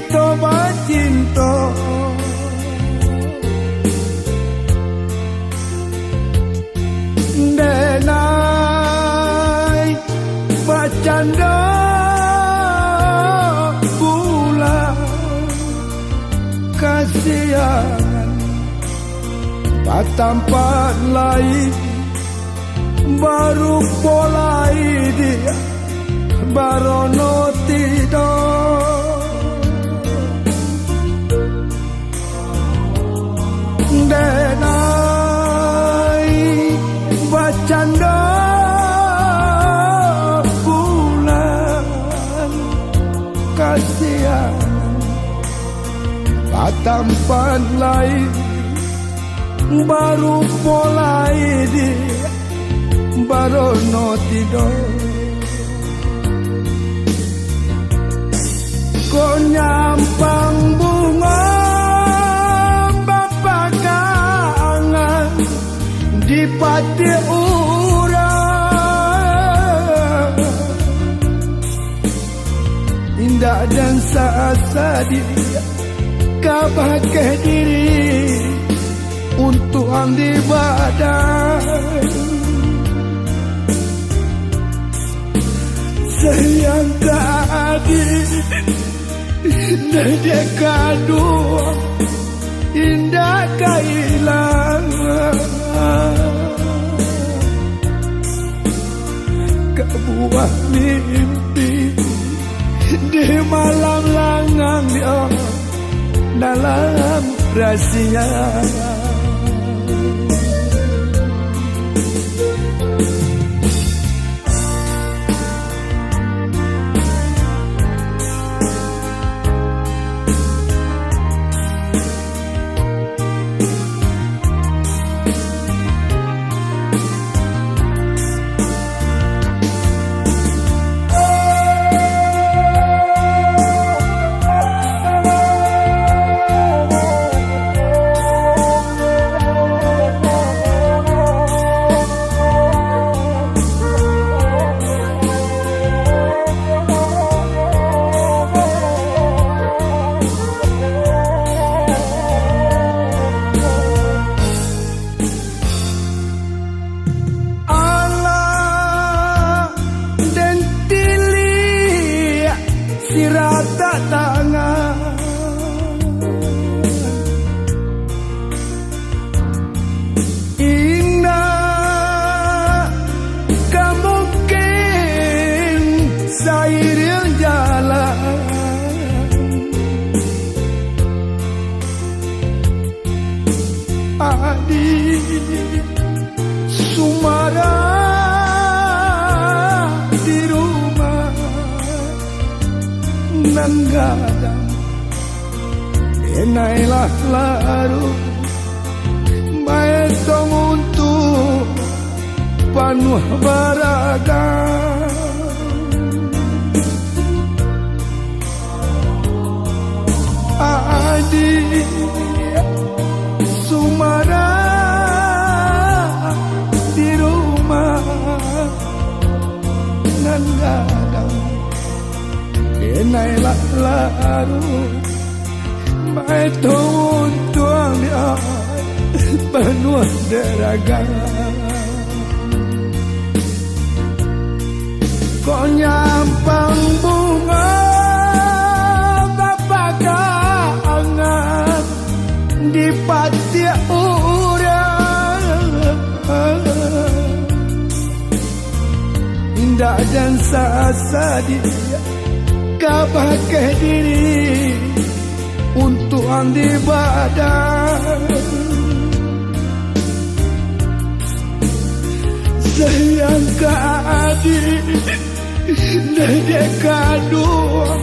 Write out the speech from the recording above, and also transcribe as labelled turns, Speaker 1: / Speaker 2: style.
Speaker 1: toba cinta denai bacanda pula kasihan patampan lain baru polai dia barono tidur denai bacanda bulan kasihan patampan lain baru polai dia barono tidur kok nyampang bunga bapak kangen di pati urang indah dan saat-saat kabahkah diri untuk andi badan sayang ke adik dan dia kedua indah kehilangan kebuah mimpi di malam langang dia dalam rahasia rata tangan indah kemungkin seiring jalan adik Sumara gadang enailah larut maetong untuk panuh baragam adik Sumara di rumah nan gadang enailah larut maetong tuang dia penuh deraga kok nyampang bunga bapak kangen di pati urang indah dan sasadi kabahkah diri untuk andi badan sayang ke adik dan dia kedua